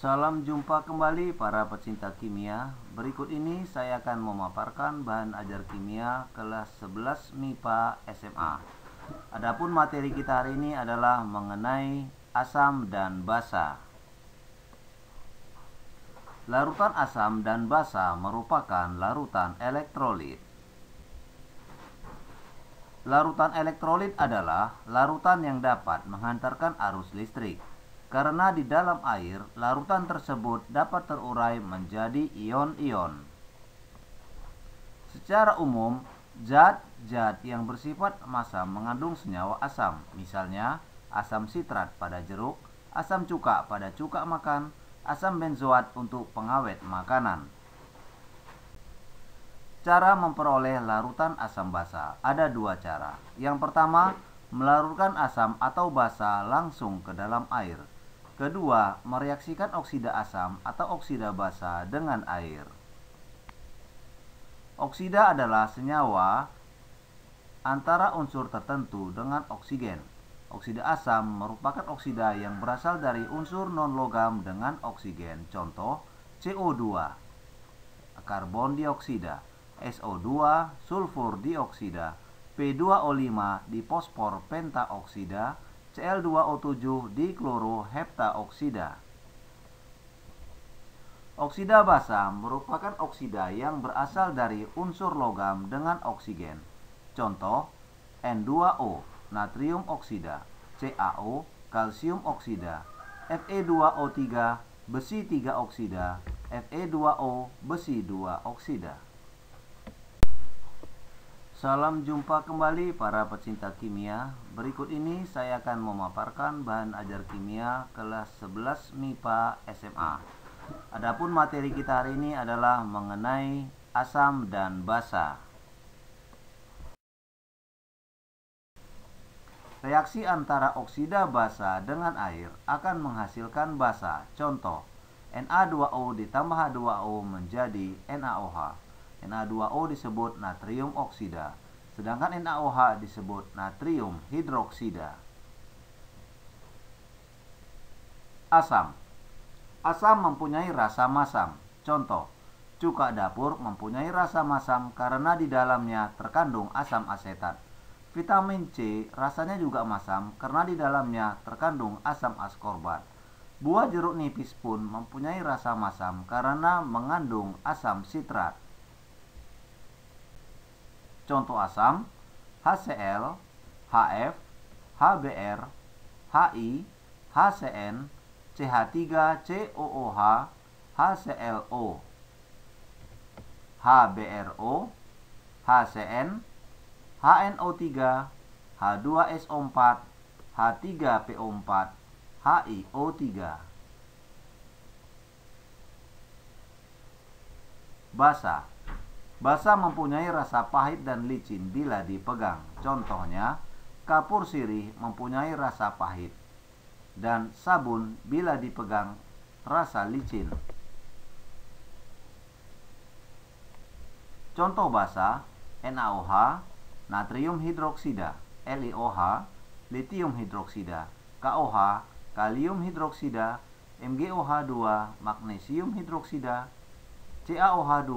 Salam jumpa kembali para pecinta kimia. Berikut ini saya akan memaparkan bahan ajar kimia kelas 11 MIPA SMA. Adapun materi kita hari ini adalah mengenai asam dan basa. Larutan asam dan basa merupakan larutan elektrolit. Larutan elektrolit adalah larutan yang dapat menghantarkan arus listrik. Karena di dalam air, larutan tersebut dapat terurai menjadi ion-ion. Secara umum, zat-zat yang bersifat masam mengandung senyawa asam, misalnya asam sitrat pada jeruk, asam cuka pada cuka makan, asam benzoat untuk pengawet makanan. Cara memperoleh larutan asam basa ada dua cara. Yang pertama, melarutkan asam atau basa langsung ke dalam air. Kedua, mereaksikan oksida asam atau oksida basa dengan air. Oksida adalah senyawa antara unsur tertentu dengan oksigen. Oksida asam merupakan oksida yang berasal dari unsur non-logam dengan oksigen. Contoh, CO2, karbon dioksida, SO2, sulfur dioksida, P2O5 di fosfor pentaoksida, Cl2O7 di kloroheptaoksida. Oksida basa merupakan oksida yang berasal dari unsur logam dengan oksigen. Contoh, N2O, natrium oksida, CaO, kalsium oksida, Fe2O3, besi 3 oksida, Fe2O, besi 2 oksida. Salam jumpa kembali para pecinta kimia. Berikut ini saya akan memaparkan bahan ajar kimia kelas 11 MIPA SMA. Adapun materi kita hari ini adalah mengenai asam dan basa. Reaksi antara oksida basa dengan air akan menghasilkan basa. Contoh, Na2O ditambah H2O menjadi NaOH. Na2O disebut natrium oksida, sedangkan NaOH disebut natrium hidroksida. Asam. Asam mempunyai rasa masam. Contoh, cuka dapur mempunyai rasa masam karena di dalamnya terkandung asam asetat. Vitamin C rasanya juga masam karena di dalamnya terkandung asam askorbat. Buah jeruk nipis pun mempunyai rasa masam karena mengandung asam sitrat. Contoh asam: HCl, HF, HBr, HI, HCN, CH3COOH, HClO, HBRO, HCN, HNO3, H2SO4, H3PO4, HiO3. Basa. Basa mempunyai rasa pahit dan licin bila dipegang. Contohnya, kapur sirih mempunyai rasa pahit dan sabun bila dipegang rasa licin. Contoh basa: NaOH, natrium hidroksida, LiOH, litium hidroksida, KOH, kalium hidroksida, MgOH2, magnesium hidroksida, CaOH2,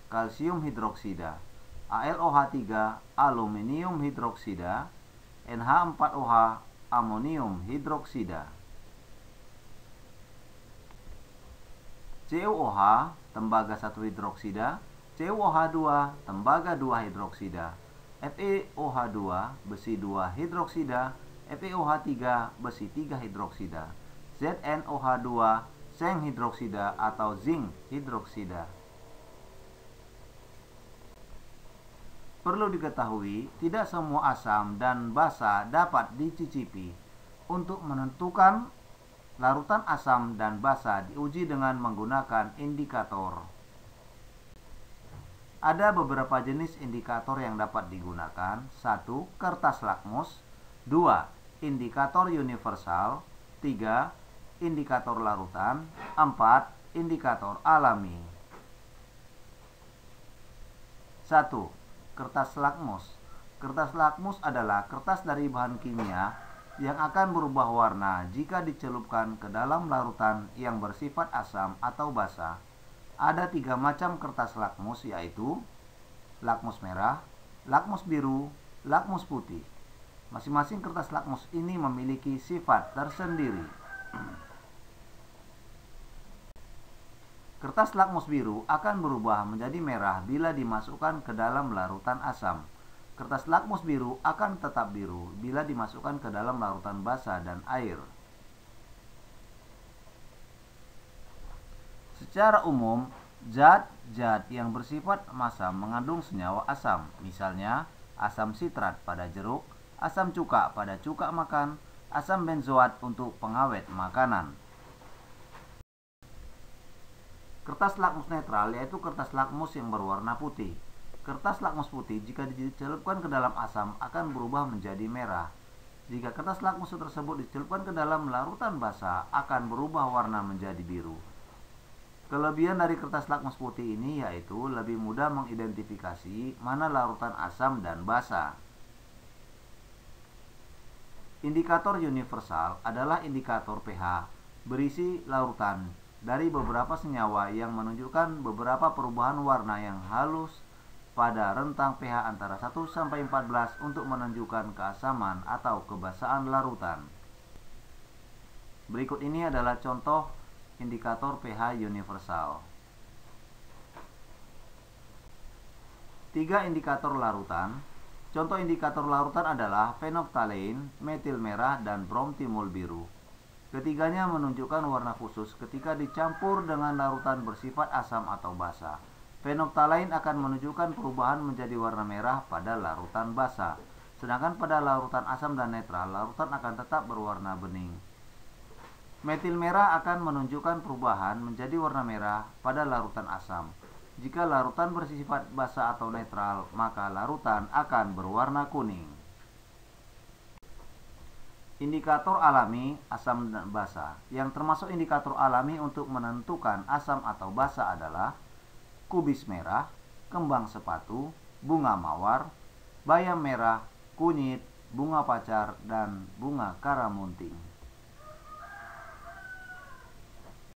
kalsium hidroksida, AlOH3, aluminium hidroksida, NH4OH, amonium hidroksida. CuOH, tembaga 1 hidroksida, CuOH2, tembaga 2 hidroksida, FeOH2, besi 2 hidroksida, FeOH3, besi 3 hidroksida, ZnOH2, seng hidroksida atau zinc hidroksida. Perlu diketahui, tidak semua asam dan basa dapat dicicipi. Untuk menentukan larutan asam dan basa diuji dengan menggunakan indikator. Ada beberapa jenis indikator yang dapat digunakan. 1. Kertas lakmus. 2. Indikator universal. 3. Indikator larutan. 4. Indikator alami. 1. Kertas lakmus. Kertas lakmus adalah kertas dari bahan kimia yang akan berubah warna jika dicelupkan ke dalam larutan yang bersifat asam atau basa. Ada 3 macam kertas lakmus, yaitu lakmus merah, lakmus biru, lakmus putih. Masing-masing kertas lakmus ini memiliki sifat tersendiri. Kertas lakmus biru akan berubah menjadi merah bila dimasukkan ke dalam larutan asam. Kertas lakmus biru akan tetap biru bila dimasukkan ke dalam larutan basa dan air. Secara umum, zat-zat yang bersifat masam mengandung senyawa asam, misalnya asam sitrat pada jeruk, asam cuka pada cuka makan, asam benzoat untuk pengawet makanan. Kertas lakmus netral yaitu kertas lakmus yang berwarna putih. Kertas lakmus putih jika dicelupkan ke dalam asam akan berubah menjadi merah. Jika kertas lakmus tersebut dicelupkan ke dalam larutan basa akan berubah warna menjadi biru. Kelebihan dari kertas lakmus putih ini yaitu lebih mudah mengidentifikasi mana larutan asam dan basa. Indikator universal adalah indikator pH berisi larutan dari beberapa senyawa yang menunjukkan beberapa perubahan warna yang halus pada rentang pH antara 1 sampai 14 untuk menunjukkan keasaman atau kebasaan larutan. Berikut ini adalah contoh indikator pH universal. 3 indikator larutan. Contoh indikator larutan adalah fenoftalein, metil merah, dan bromtimol biru. Ketiganya menunjukkan warna khusus ketika dicampur dengan larutan bersifat asam atau basa. Fenoftalein akan menunjukkan perubahan menjadi warna merah pada larutan basa, sedangkan pada larutan asam dan netral, larutan akan tetap berwarna bening. Metil merah akan menunjukkan perubahan menjadi warna merah pada larutan asam. Jika larutan bersifat basa atau netral, maka larutan akan berwarna kuning. Indikator alami asam dan basa. Yang termasuk indikator alami untuk menentukan asam atau basa adalah kubis merah, kembang sepatu, bunga mawar, bayam merah, kunyit, bunga pacar, dan bunga karamunting.